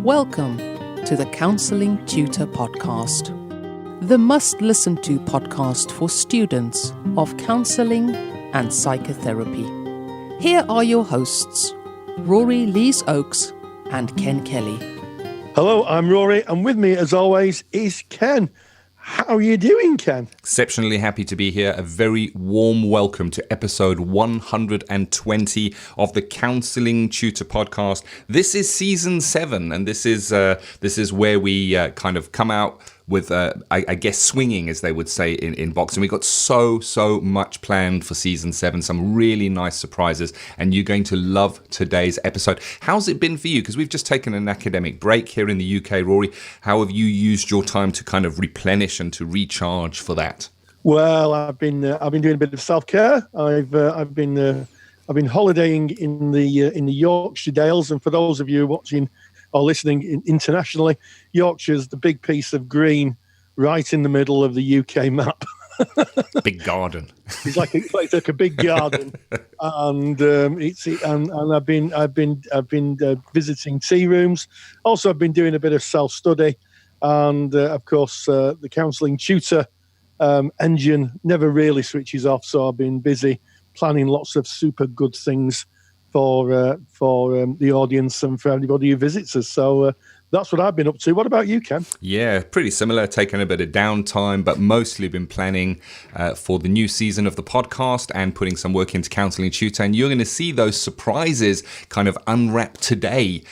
Welcome to the Counselling Tutor Podcast, the must-listen-to podcast for students of counselling and psychotherapy. Here are your hosts, Rory Lees-Oakes and Ken Kelly. Hello, I'm Rory, and with me, as always, is Ken. How are you doing, Ken? Exceptionally happy to be here. A very warm welcome to episode 120 of the Counselling Tutor Podcast. This is season 7, and this is where we kind of come out with, I guess, swinging, as they would say in boxing. We've got so much planned for season 7, some really nice surprises, and you're going to love today's episode. How's it been for you? Because we've just taken an academic break here in the UK, Rory. How have you used your time to kind of replenish and to recharge for that? Well, I've been doing a bit of self-care. I've been holidaying in the Yorkshire Dales, and for those of you watching or listening internationally, Yorkshire's the big piece of green right in the middle of the UK map. Big garden. It's like a big garden, and I've been visiting tea rooms. Also, I've been doing a bit of self-study, and of course, the counselling tutor engine never really switches off. So I've been busy planning lots of super good things for the audience and for anybody who visits us. So that's what I've been up to. What about you, Ken? Yeah, pretty similar. Taking a bit of downtime, but mostly been planning for the new season of the podcast and putting some work into Counselling Tutor. And you're going to see those surprises kind of unwrap today.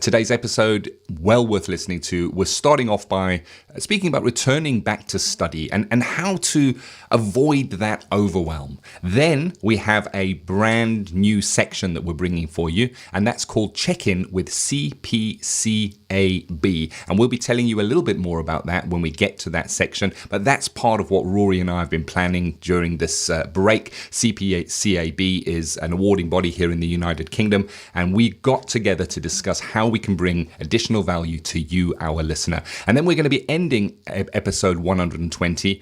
Today's episode, well worth listening to. We're starting off by speaking about returning back to study and how to avoid that overwhelm. Then we have a brand new section that we're bringing for you, and that's called Check-In with CPCAB. And we'll be telling you a little bit more about that when we get to that section, but that's part of what Rory and I have been planning during this break. CPCAB is an awarding body here in the United Kingdom, and we got together to discuss how we can bring additional value to you, our listener. And then we're going to be ending episode 120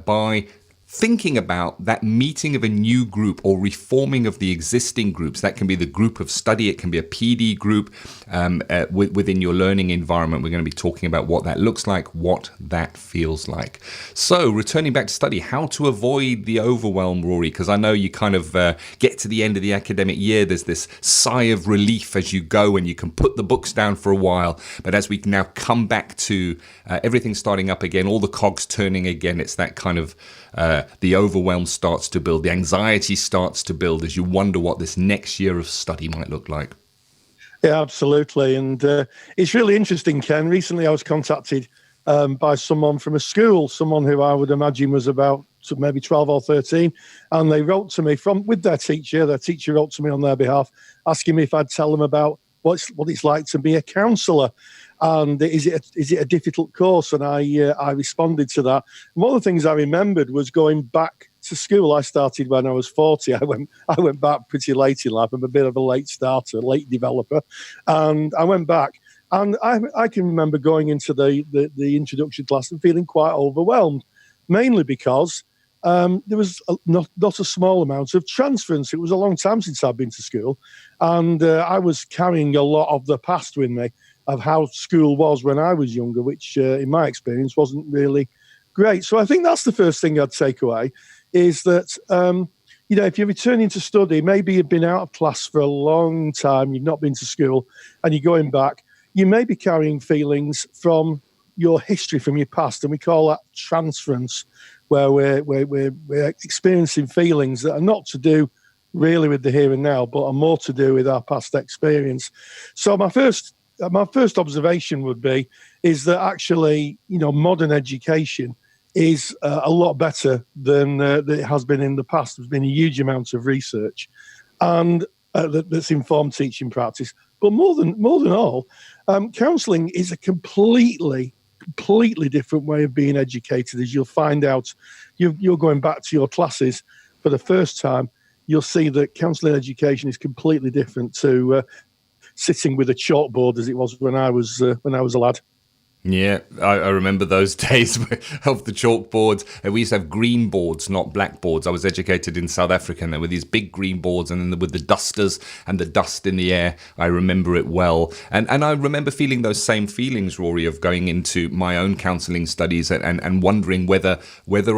by thinking about that meeting of a new group or reforming of the existing groups. That can be the group of study, it can be a PD group within your learning environment. We're going to be talking about what that looks like, what that feels like. So returning back to study, how to avoid the overwhelm, Rory, because I know you kind of get to the end of the academic year, there's this sigh of relief as you go and you can put the books down for a while. But as we now come back to everything starting up again, all the cogs turning again, it's that kind of the overwhelm starts to build, the anxiety starts to build as you wonder what this next year of study might look like. Yeah, absolutely. And it's really interesting, Ken. Recently I was contacted by someone from a school, someone who I would imagine was about maybe 12 or 13, and they wrote to me with their teacher. Their teacher wrote to me on their behalf, asking me if I'd tell them about what it's like to be a counsellor. And is it a difficult course? And I responded to that. And one of the things I remembered was going back to school. I started when I was 40. I went back pretty late in life. I'm a bit of a late starter, late developer, and I went back. And I can remember going into the introduction class and feeling quite overwhelmed, mainly because there was not a small amount of transference. It was a long time since I'd been to school, and I was carrying a lot of the past with me of how school was when I was younger, which in my experience wasn't really great. So I think that's the first thing I'd take away, is that, if you're returning to study, maybe you've been out of class for a long time, you've not been to school, and you're going back, you may be carrying feelings from your history, from your past, and we call that transference, where we're experiencing feelings that are not to do really with the here and now, but are more to do with our past experience. So my first observation would be is that actually, modern education is a lot better than it has been in the past. There's been a huge amount of research and that's informed teaching practice. But more than all, counselling is a completely different way of being educated. As you'll find out, you're going back to your classes for the first time, you'll see that counselling education is completely different to sitting with a chalkboard as it was when I was a lad. Yeah, I remember those days of the chalkboards. And we used to have green boards, not black boards. I was educated in South Africa, and there were these big green boards, and then with the dusters and the dust in the air. I remember it well. And I remember feeling those same feelings, Rory, of going into my own counselling studies and wondering whether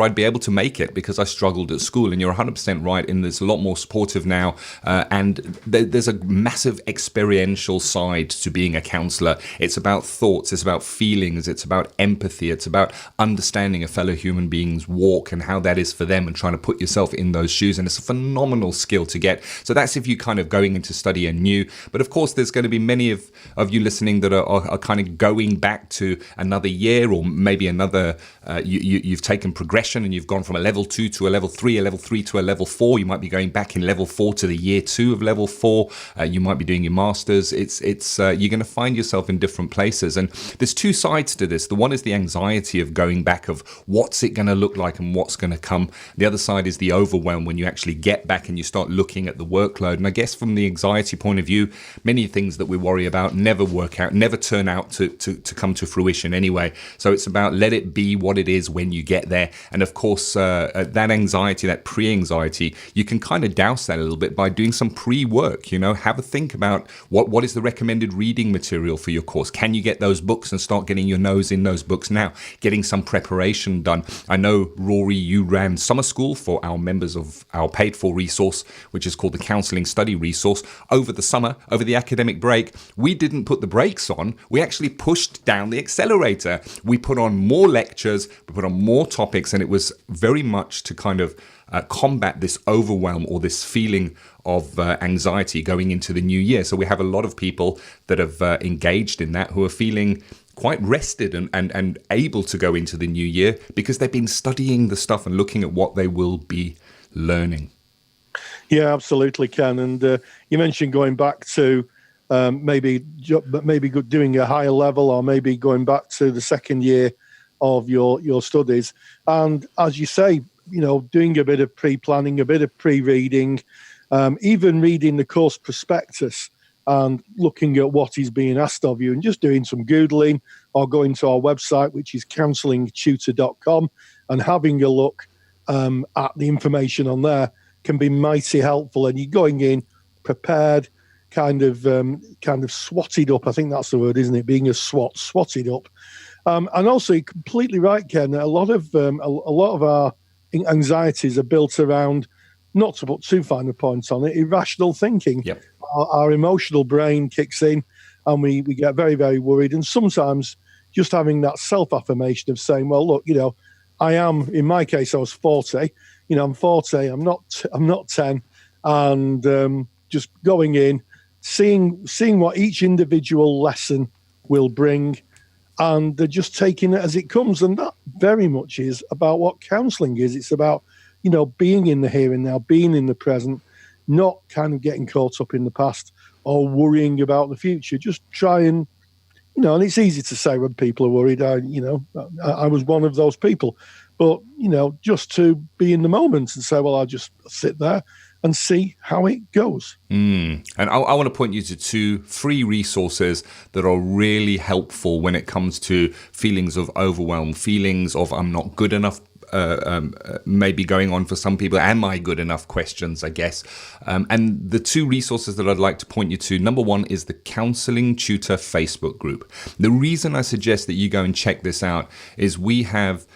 I'd be able to make it, because I struggled at school. And you're 100% right, and there's a lot more supportive now. And there's a massive experiential side to being a counsellor. It's about thoughts, it's about feelings, it's about empathy, it's about understanding a fellow human being's walk and how that is for them, and trying to put yourself in those shoes. And it's a phenomenal skill to get. So that's if you kind of going into study anew. But of course, there's going to be many of you listening that are kind of going back to another year, or maybe another, you've taken progression and you've gone from a level 2 to a level 3, a level 3 to a level 4. You might be going back in level 4 to the year 2 of level 4. You might be doing your masters. It's you're going to find yourself in different places. And there's two sides to this. The one is the anxiety of going back, of what's it going to look like and what's going to come. The other side is the overwhelm when you actually get back and you start looking at the workload. And I guess from the anxiety point of view, many things that we worry about never work out, never turn out to come to fruition anyway. So it's about let it be what it is when you get there. And of course, that anxiety, that pre-anxiety, you can kind of douse that a little bit by doing some pre-work. Have a think about what is the recommended reading material for your course. Can you get those books and start getting your nose in those books now? Getting some preparation done. I know, Rory, you ran summer school for our members of our paid for resource, which is called the Counselling Study Resource. Over the summer, over the academic break, we didn't put the brakes on. We actually pushed down the accelerator. We put on more lectures, we put on more topics, and it was very much to kind of combat this overwhelm or this feeling of anxiety going into the new year. So we have a lot of people that have engaged in that who are feeling quite rested and able to go into the new year because they've been studying the stuff and looking at what they will be learning. Yeah, absolutely, Ken. And you mentioned going back to maybe doing a higher level, or maybe going back to the second year of your studies. And as you say, doing a bit of pre-planning, a bit of pre-reading, even reading the course prospectus and looking at what is being asked of you, and just doing some Googling or going to our website, which is counsellingtutor.com, and having a look at the information on there can be mighty helpful. And you're going in prepared, kind of swatted up. I think that's the word, isn't it? Being a swatted up. And also, you're completely right, Ken. A lot of our anxieties are built around, not to put too fine a point on it, irrational thinking. Yep. Our emotional brain kicks in, and we get very, very worried. And sometimes just having that self-affirmation of saying, well, look, I am, in my case, I was 40. I'm 40. I'm not 10. And just going in, seeing what each individual lesson will bring, and they're just taking it as it comes. And that very much is about what counselling is. It's about, being in the here and now, being in the present, not kind of getting caught up in the past or worrying about the future. Just try and, and it's easy to say when people are worried. I was one of those people. But, just to be in the moment and say, well, I'll just sit there and see how it goes. And I want to point you to two free resources that are really helpful when it comes to feelings of overwhelm, feelings of I'm not good enough, maybe going on for some people, am I good enough questions, I guess. And the two resources that I'd like to point you to, number one is the Counselling Tutor Facebook group. The reason I suggest that you go and check this out is we have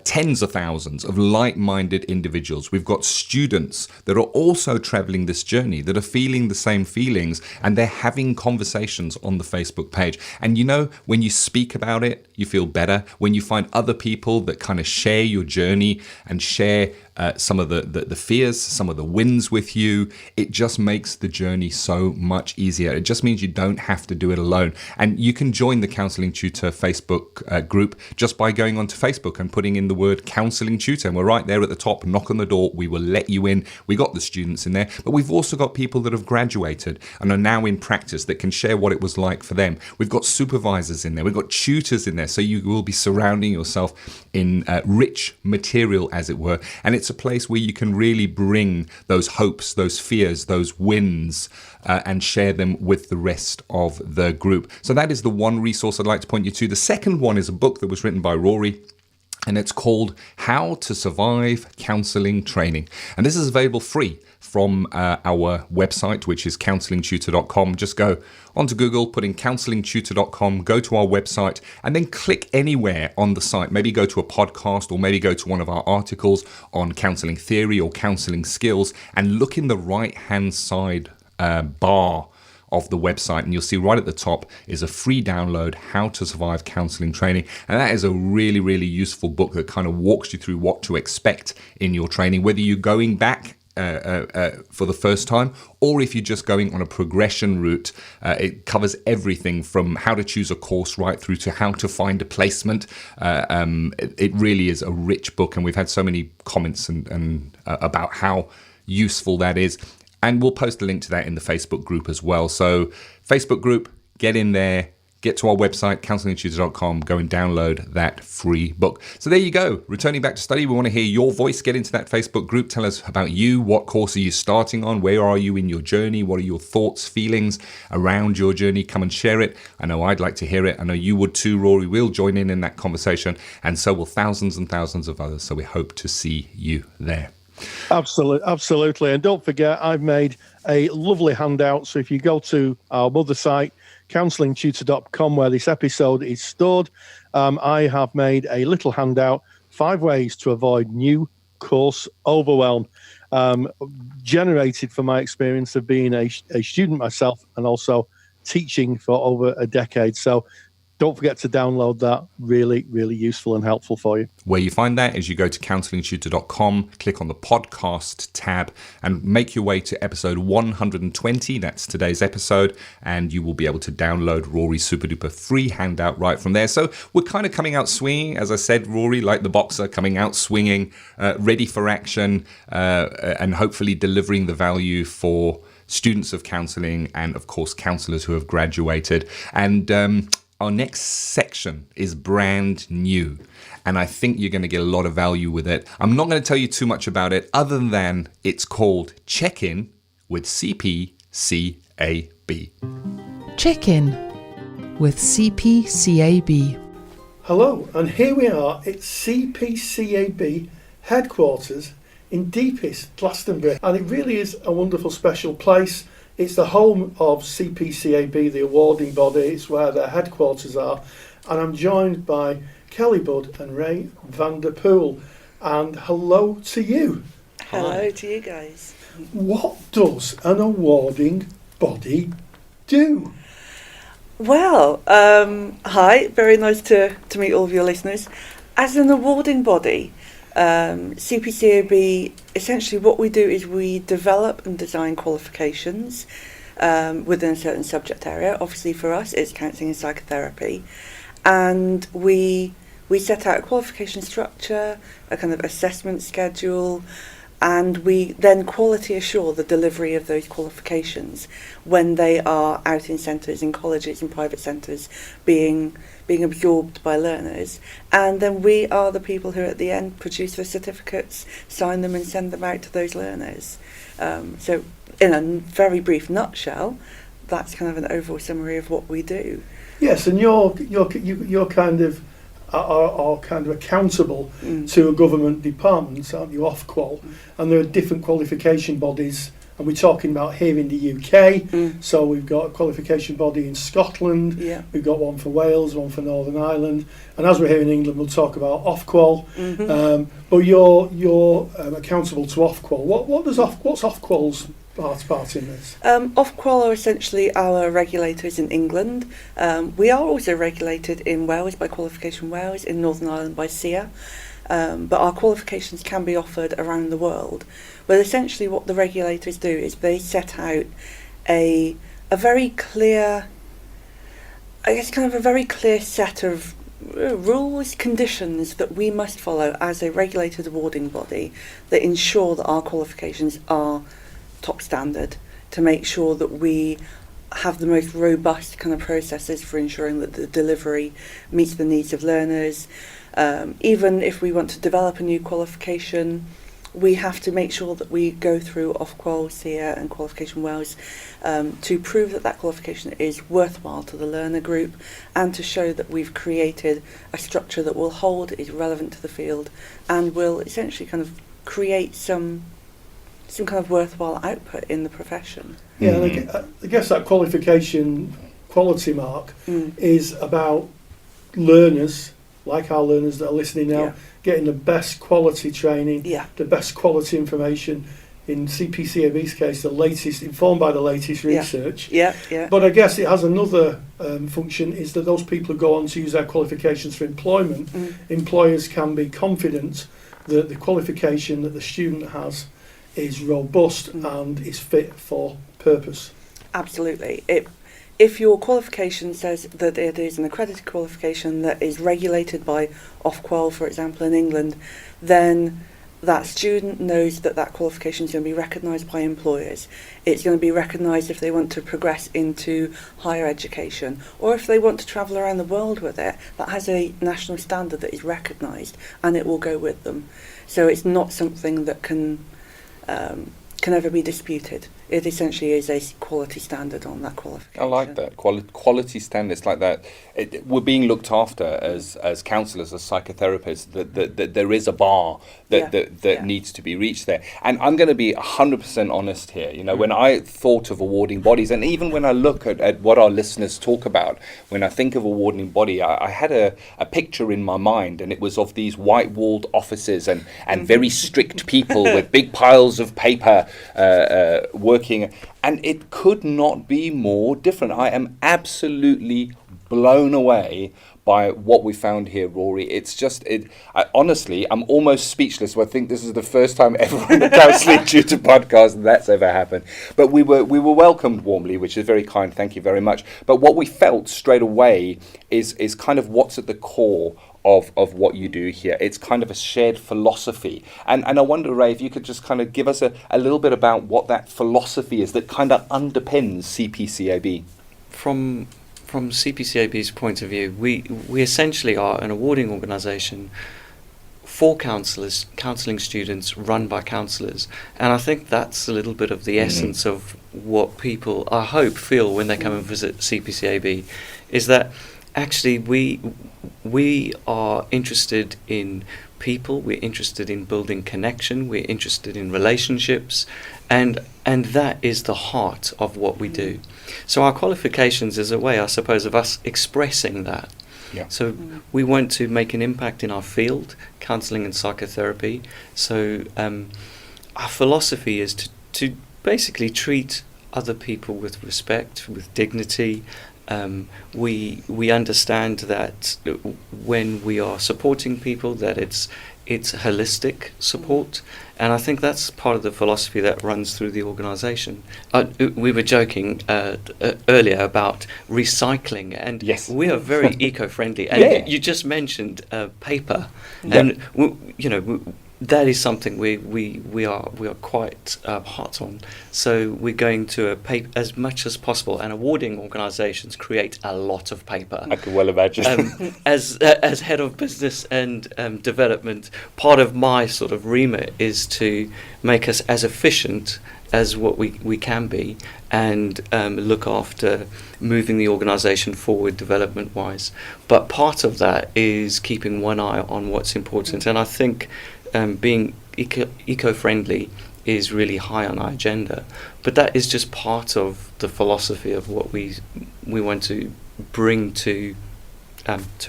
tens of thousands of like-minded individuals. We've got students that are also traveling this journey, that are feeling the same feelings, and they're having conversations on the Facebook page. And when you speak about it, you feel better. When you find other people that kind of share your journey and share some of the fears, some of the wins with you, it just makes the journey so much easier. It just means you don't have to do it alone. And you can join the Counselling Tutor Facebook group just by going onto Facebook and putting in the word Counselling Tutor. And we're right there at the top. Knock on the door. We will let you in. We got the students in there, but we've also got people that have graduated and are now in practice that can share what it was like for them. We've got supervisors in there. We've got tutors in there there. So you will be surrounding yourself in rich material, as it were. And it's a place where you can really bring those hopes, those fears, those wins, and share them with the rest of the group. So that is the one resource I'd like to point you to. The second one is a book that was written by Rory, and it's called How to Survive Counselling Training. And this is available free from our website, which is counsellingtutor.com. Just go onto Google, put in counsellingtutor.com, go to our website, and then click anywhere on the site. Maybe go to a podcast, or maybe go to one of our articles on counselling theory or counselling skills, and look in the right-hand side bar of the website, and you'll see right at the top is a free download, How to Survive Counselling Training. And that is a really, really useful book that kind of walks you through what to expect in your training, whether you're going back for the first time, or if you're just going on a progression route. It covers everything from how to choose a course right through to how to find a placement. It really is a rich book, and we've had so many comments and about how useful that is. And we'll post a link to that in the Facebook group as well. So Facebook group, get in there, get to our website, counsellingtutor.com, go and download that free book. So there you go. Returning back to study, we want to hear your voice. Get into that Facebook group. Tell us about you. What course are you starting on? Where are you in your journey? What are your thoughts, feelings around your journey? Come and share it. I know I'd like to hear it. I know you would too, Rory. We'll join in that conversation. And so will thousands and thousands of others. So we hope to see you there. Absolutely. And don't forget, I've made a lovely handout. So if you go to our mother site, counsellingtutor.com, where this episode is stored, I have made a little handout, 5 ways to avoid new course overwhelm, generated from my experience of being a student myself and also teaching for over a decade. So don't forget to download that. Really, really useful and helpful for you. Where you find that is you go to counsellingtutor.com, click on the podcast tab, and make your way to episode 120. That's today's episode, and you will be able to download Rory's super duper free handout right from there. So we're kind of coming out swinging, as I said, Rory, like the boxer, coming out swinging, ready for action, and hopefully delivering the value for students of counselling and, of course, counsellors who have graduated. And our next section is brand new, and I think you're going to get a lot of value with it. I'm not going to tell you too much about it other than it's called Check-In with CPCAB. Check-In with CPCAB. Hello, and here we are at CPCAB headquarters in deepest Glastonbury, and it really is a wonderful special place. It's the home of CPCAB, the awarding body. It's where their headquarters are. And I'm joined by Kelly Budd and Ray van der Poel. And hello to you. Hello to you guys. What does an awarding body do? Well, hi, very nice to meet all of your listeners. As an awarding body, CPCAB, essentially what we do is we develop and design qualifications within a certain subject area. Obviously for us it's counselling and psychotherapy, and we set out a qualification structure, a kind of assessment schedule, and we then quality assure the delivery of those qualifications when they are out in centres, in colleges, in private centres, being absorbed by learners. And then we are the people who at the end produce the certificates, sign them and send them out to those learners. So in a very brief nutshell, that's kind of an overall summary of what we do. Yes, and you're kind of are kind of accountable to a government department, aren't you, Ofqual? And there are different qualification bodies, and we're talking about here in the UK. So we've got a qualification body in Scotland, we've got one for Wales, one for Northern Ireland, and as we're here in England we'll talk about Ofqual. But you're accountable to Ofqual. What's Ofqual's part in this? Ofqual are essentially our regulators in England. We are also regulated in Wales by Qualification Wales, in Northern Ireland by SEA, but our qualifications can be offered around the world. But essentially what the regulators do is they set out a very clear, I guess kind of a very clear set of rules, conditions that we must follow as a regulated awarding body that ensure that our qualifications are top standard, to make sure that we have the most robust kind of processes for ensuring that the delivery meets the needs of learners. Even if we want to develop a new qualification, we have to make sure that we go through Ofqual, SEER and Qualification Wales to prove that that qualification is worthwhile to the learner group, and to show that we've created a structure that will hold, is relevant to the field, and will essentially kind of create some kind of worthwhile output in the profession. Yeah, and I guess that qualification quality mark is about learners, like our learners that are listening now, getting the best quality training, the best quality information. In CPCAB's case, the latest, informed by the latest research. But I guess it has another function, is that those people who go on to use their qualifications for employment, employers can be confident that the qualification that the student has is robust and is fit for purpose. Absolutely. If your qualification says that it is an accredited qualification that is regulated by Ofqual, for example, in England, then that student knows that that qualification is going to be recognised by employers. It's going to be recognised if they want to progress into higher education, or if they want to travel around the world with it, that has a national standard that is recognised, and it will go with them. So it's not something that can ever be disputed. It essentially is a quality standard on that qualification. I like that. Quality standards like that. We're being looked after as counsellors, as psychotherapists, that there is a bar that needs to be reached there. And I'm going to be 100% honest here. You know, when I thought of awarding bodies, and even when I look at what our listeners talk about, when I think of awarding body, I had a picture in my mind, and it was of these white-walled offices and very strict people with big piles of paper working, and it could not be more different. I am absolutely blown away by what we found here, Rory. It's just, honestly, I'm almost speechless. I think this is the first time ever on the Counselling Tutor Podcast that's ever happened. But we were welcomed warmly, which is very kind. Thank you very much. But what we felt straight away is kind of what's at the core of what you do here. It's kind of a shared philosophy. And I wonder, Ray, if you could just kind of give us a little bit about what that philosophy is that kind of underpins CPCAB. From CPCAB's point of view, we essentially are an awarding organisation for counsellors, counselling students run by counsellors. And I think that's a little bit of the essence of what people, I hope, feel when they come and visit CPCAB, is that actually we are interested in people, we're interested in building connection, we're interested in relationships, and that is the heart of what we do. So our qualifications is a way, I suppose, of us expressing that. Yeah. So we want to make an impact in our field, counselling and psychotherapy. So our philosophy is to basically treat other people with respect, with dignity. We understand that when we are supporting people, that it's holistic support, and I think that's part of the philosophy that runs through the organisation. We were joking earlier about recycling, and yes, we are very eco-friendly. And you just mentioned paper, and that is something we are quite hot on. So we're going to a paper as much as possible, and awarding organisations create a lot of paper. I can well imagine. As head of business and development, part of my sort of remit is to make us as efficient as what we can be, and look after moving the organisation forward development-wise. But part of that is keeping one eye on what's important, and I think being eco-friendly is really high on our agenda. But that is just part of the philosophy of what we want to bring to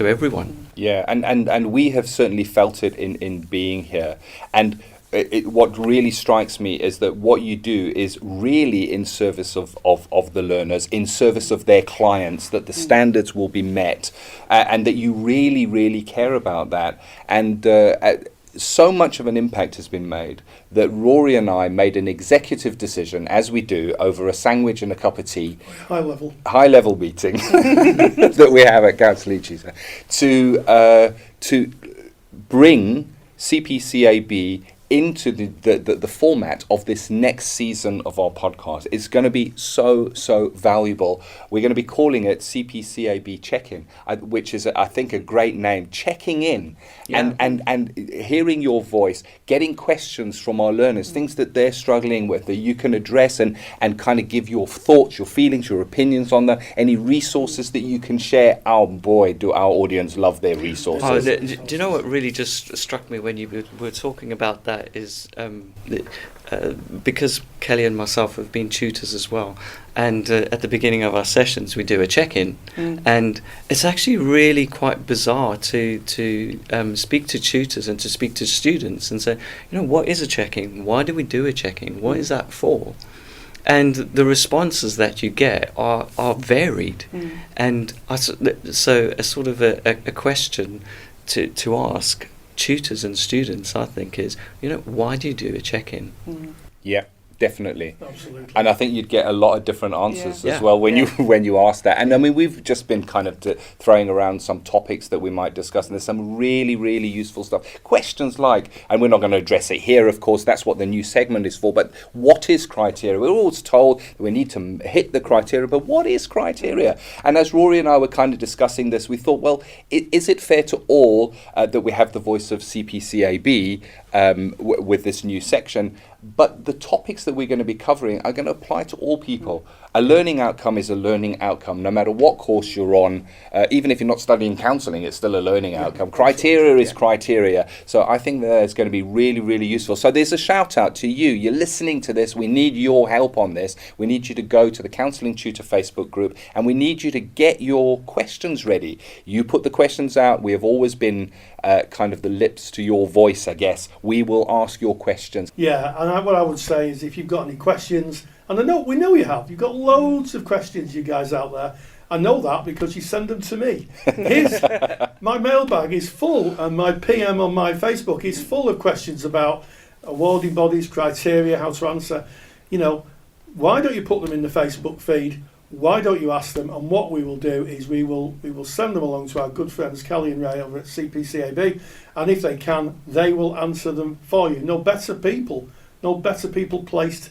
everyone. Yeah, and we have certainly felt it in being here. And what really strikes me is that what you do is really in service of the learners, in service of their clients, that the standards will be met, and that you really, really care about that. And so much of an impact has been made that Rory and I made an executive decision, as we do, over a sandwich and a cup of tea. High level meeting that we have at Counselling Tutor to bring CPCAB into the format of this next season of our podcast. It's going to be so valuable. We're going to be calling it CPCAB Check-In, which is, I think, a great name. Checking in and hearing your voice, getting questions from our learners, things that they're struggling with that you can address and kind of give your thoughts, your feelings, your opinions on them, any resources that you can share. Oh boy, do our audience love their resources. Do you know what really just struck me when you were talking about that is because Kelly and myself have been tutors as well, and at the beginning of our sessions we do a check-in, and it's actually really quite bizarre to speak to tutors and to speak to students and say, what is a check-in? Why do we do a check-in? What is that for? And the responses that you get are varied, and so a sort of a question to ask tutors and students, I think, is, why do you do a check-in? Yeah, definitely. Absolutely. And I think you'd get a lot of different answers as well when you ask that. And I mean, we've just been kind of throwing around some topics that we might discuss, and there's some really, really useful stuff. Questions like, and we're not going to address it here, of course, that's what the new segment is for, but what is criteria? We're always told that we need to hit the criteria, but what is criteria? And as Rory and I were kind of discussing this, we thought, well, is it fair to all that we have the voice of CPCAB with this new section? But the topics that we're going to be covering are going to apply to all people. A learning outcome is a learning outcome, no matter what course you're on. Even if you're not studying counselling, it's still a learning outcome. Criteria is criteria. So I think that it's going to be really, really useful. So there's a shout out to you. You're listening to this. We need your help on this. We need you to go to the Counselling Tutor Facebook group, and we need you to get your questions ready. You put the questions out. We have always been kind of the lips to your voice, I guess. We will ask your questions. Yeah, and what I would say is, if you've got any questions, and we know you have, you've got loads of questions, you guys out there. I know that because you send them to me. My mailbag is full, and my PM on my Facebook is full of questions about awarding bodies, criteria, how to answer. Why don't you put them in the Facebook feed? Why don't you ask them? And what we will do is we will send them along to our good friends Kelly and Ray over at CPCAB, and if they can, they will answer them for you. No better people placed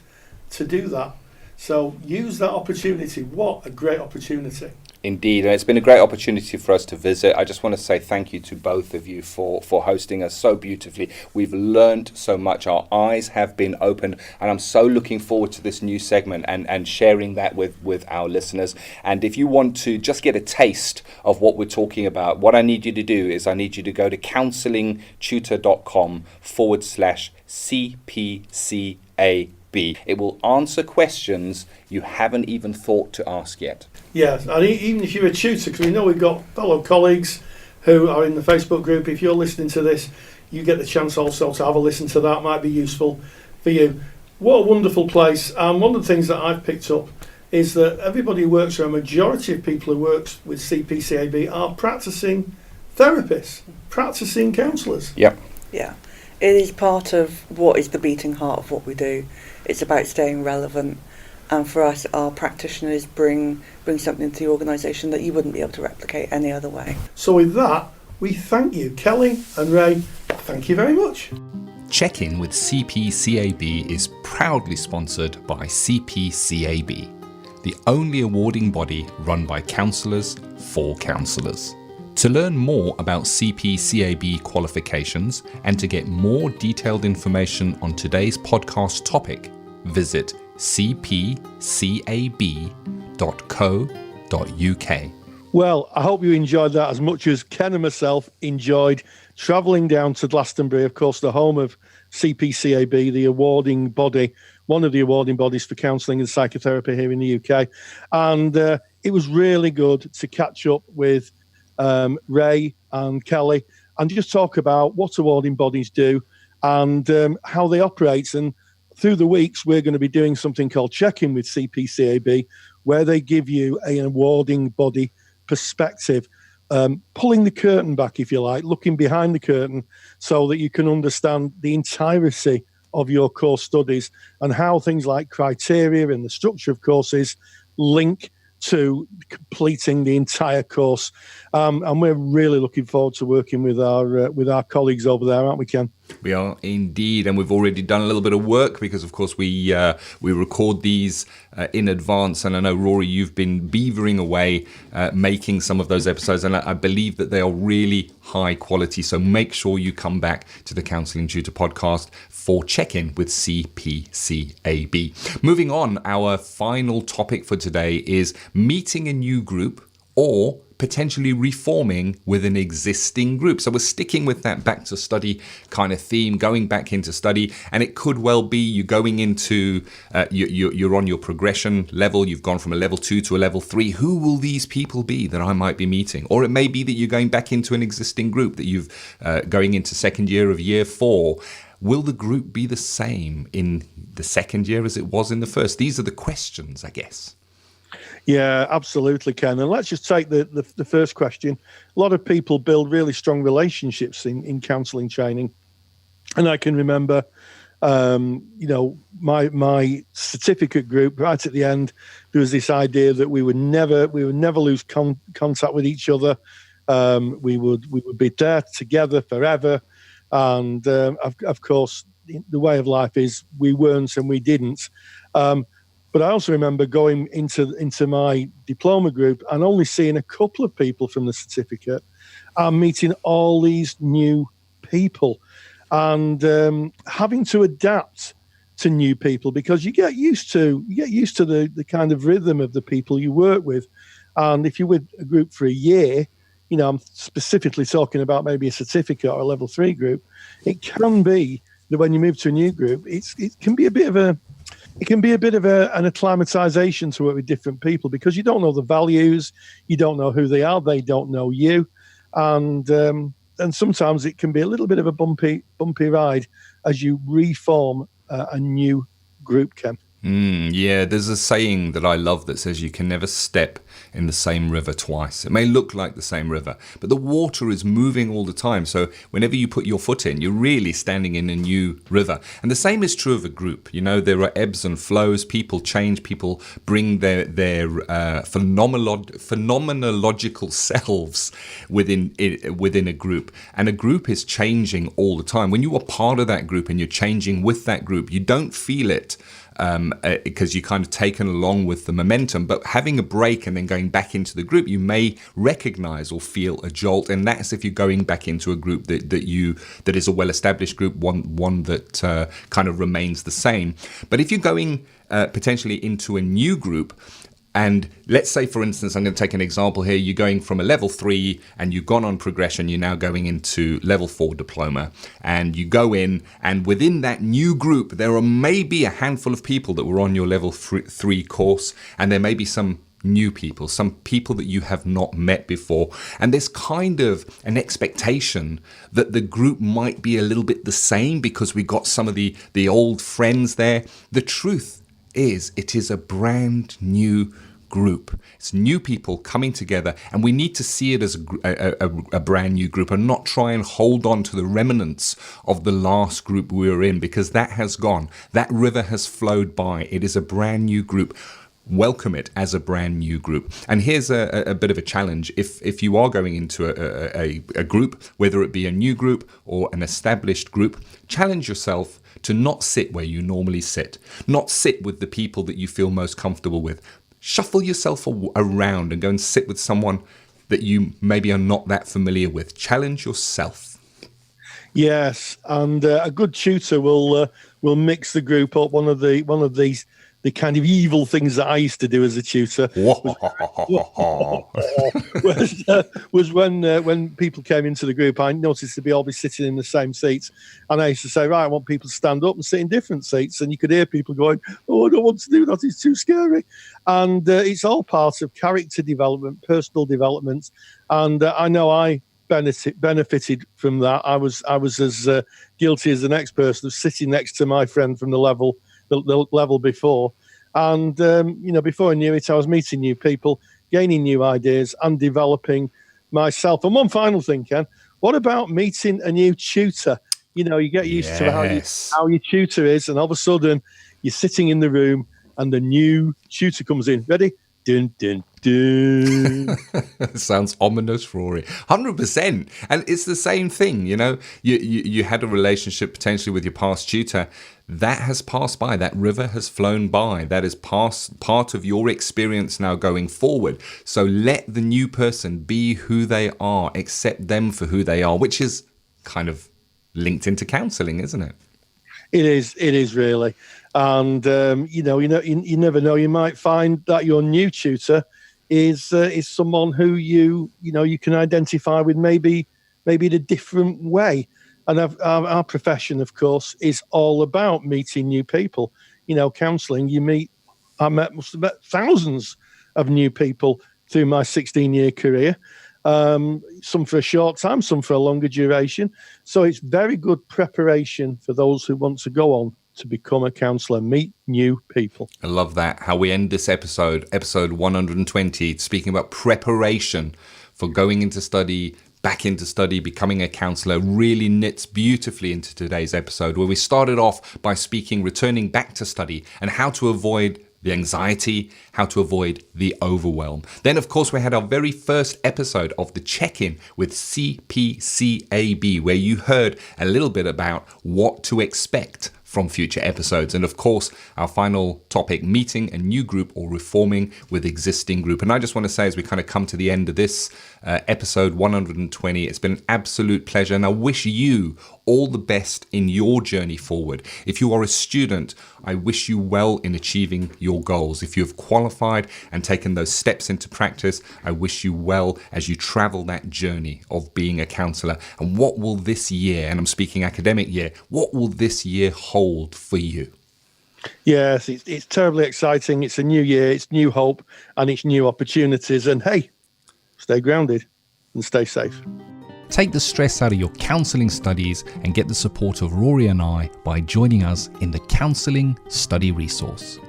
to do that. So use that opportunity. What a great opportunity. Indeed, and it's been a great opportunity for us to visit. I just want to say thank you to both of you for hosting us so beautifully. We've learned so much. Our eyes have been opened, and I'm so looking forward to this new segment and sharing that with our listeners. And if you want to just get a taste of what we're talking about, what I need you to do is I need you to go to counsellingtutor.com/CPCAB. It will answer questions you haven't even thought to ask yet. Yes, and even if you're a tutor, because we know we've got fellow colleagues who are in the Facebook group, if you're listening to this, you get the chance also to have a listen to that. Might be useful for you. What a wonderful place. And one of the things that I've picked up is that everybody who works, or a majority of people who works with CPCAB, are practicing therapists, practicing counsellors. Yep. Yeah, it is part of what is the beating heart of what we do. It's about staying relevant, and for us, our practitioners bring something to the organisation that you wouldn't be able to replicate any other way. So with that, we thank you, Kelly and Ray. Thank you very much. Check-In with CPCAB is proudly sponsored by CPCAB, the only awarding body run by counsellors for counsellors. To learn more about CPCAB qualifications and to get more detailed information on today's podcast topic, visit cpcab.co.uk. Well, I hope you enjoyed that as much as Ken and myself enjoyed travelling down to Glastonbury, of course, the home of CPCAB, the awarding body, one of the awarding bodies for counselling and psychotherapy here in the UK. And it was really good to catch up with Ray and Kelly and just talk about what awarding bodies do and how they operate. And through the weeks, we're going to be doing something called Check-In with CPCAB, where they give you an awarding body perspective, pulling the curtain back, if you like, looking behind the curtain so that you can understand the entirety of your course studies and how things like criteria and the structure of courses link to completing the entire course. And we're really looking forward to working with our colleagues over there, aren't we, Ken? We are indeed, and we've already done a little bit of work because, of course, we record these in advance. And I know, Rory, you've been beavering away making some of those episodes, and I believe that they are really high quality. So make sure you come back to the Counselling Tutor Podcast for check-in with CPCAB. Moving on, our final topic for today is meeting a new group or potentially reforming with an existing group. So we're sticking with that back to study kind of theme, going back into study, and it could well be you going into, you're on your progression level, you've gone from a level 2 to a level 3. Who will these people be that I might be meeting? Or it may be that you're going back into an existing group, that you've going into second year of year 4. Will the group be the same in the second year as it was in the first? These are the questions, I guess. Yeah, absolutely, Ken. And let's just take the first question. A lot of people build really strong relationships in counselling training. And I can remember, my certificate group, right at the end, there was this idea that we would never lose contact with each other. We would be there together forever. And of course, the way of life is we weren't and we didn't. But I also remember going into my diploma group and only seeing a couple of people from the certificate and meeting all these new people and having to adapt to new people because you get used to the kind of rhythm of the people you work with. And if you're with a group for a year, I'm specifically talking about maybe a certificate or a level 3 group, it can be that when you move to a new group, it can be a bit of an acclimatization to work with different people because you don't know the values, you don't know who they are, they don't know you, and sometimes it can be a little bit of a bumpy ride as you reform a new group, Ken. Yeah, there's a saying that I love that says you can never step in the same river twice. It may look like the same river, but the water is moving all the time. So whenever you put your foot in, you're really standing in a new river. And the same is true of a group. There are ebbs and flows. People change. People bring their phenomenological selves within a group. And a group is changing all the time. When you are part of that group and you're changing with that group, you don't feel it. Because you're kind of taken along with the momentum, but having a break and then going back into the group, you may recognize or feel a jolt, and that's if you're going back into a group that is a well-established group, one that kind of remains the same. But if you're going potentially into a new group, and let's say, for instance, I'm going to take an example here. You're going from a level 3 and you've gone on progression. You're now going into level 4 diploma. And you go in, and within that new group, there are maybe a handful of people that were on your level 3 course. And there may be some new people, some people that you have not met before. And there's kind of an expectation that the group might be a little bit the same because we got some of the old friends there. The truth is, it is a brand new group. It's new people coming together, and we need to see it as a brand new group and not try and hold on to the remnants of the last group we were in, because that has gone. That river has flowed by. It is a brand new group. Welcome it as a brand new group. And here's a bit of a challenge. If you are going into a group, whether it be a new group or an established group, challenge yourself to not sit where you normally sit, not sit with the people that you feel most comfortable with. Shuffle yourself around and go and sit with someone that you maybe are not that familiar with. Challenge yourself. Yes, and a good tutor will mix the group up. One of these the kind of evil things that I used to do as a tutor was when people came into the group, I noticed to be always sitting in the same seats. And I used to say, right, I want people to stand up and sit in different seats. And you could hear people going, oh, I don't want to do that. It's too scary. And it's all part of character development, personal development. And I know I benefited from that. I was as guilty as the next person of sitting next to my friend from the level before, and before I knew it, I was meeting new people, gaining new ideas, and developing myself. And one final thing, Ken, what about meeting a new tutor? You get used to how your tutor is, and all of a sudden you're sitting in the room and the new tutor comes in. Ready? dun, dun, dun. Sounds ominous, Rory. 100%. And it's the same thing, you know. You had a relationship potentially with your past tutor. That has passed by. That river has flown by. That is part of your experience now going forward. So let the new person be who they are. Accept them for who they are, which is kind of linked into counselling, isn't it? It is really. And, you never know. You might find that your new tutor is someone who you can identify with maybe in a different way. And our profession, of course, is all about meeting new people. You know, counselling, must have met thousands of new people through my 16-year career. Some for a short time, some for a longer duration. So it's very good preparation for those who want to go on to become a counsellor, meet new people. I love that. How we end this episode 120, speaking about preparation for going into study, back into study, becoming a counsellor, really knits beautifully into today's episode, where we started off by speaking, returning back to study and how to avoid the anxiety, how to avoid the overwhelm. Then, of course, we had our very first episode of the check-in with CPCAB, where you heard a little bit about what to expect from future episodes. And of course, our final topic, meeting a new group or reforming with existing group. And I just want to say, as we kind of come to the end of this episode 120, it's been an absolute pleasure. And I wish you all the best in your journey forward. If you are a student, I wish you well in achieving your goals. If you have qualified and taken those steps into practice, I wish you well as you travel that journey of being a counsellor. And what will this year, and I'm speaking academic year, what will this year hold for you? Yes, it's terribly exciting. It's a new year, it's new hope, and it's new opportunities. And hey, stay grounded and stay safe. Take the stress out of your counselling studies and get the support of Rory and I by joining us in the Counselling Study Resource.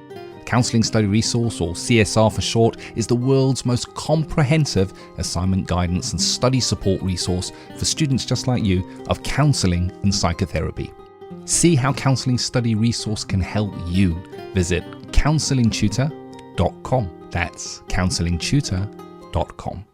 Counselling Study Resource, or CSR for short, is the world's most comprehensive assignment guidance and study support resource for students just like you of counselling and psychotherapy. See how Counselling Study Resource can help you. Visit counsellingtutor.com. That's counsellingtutor.com.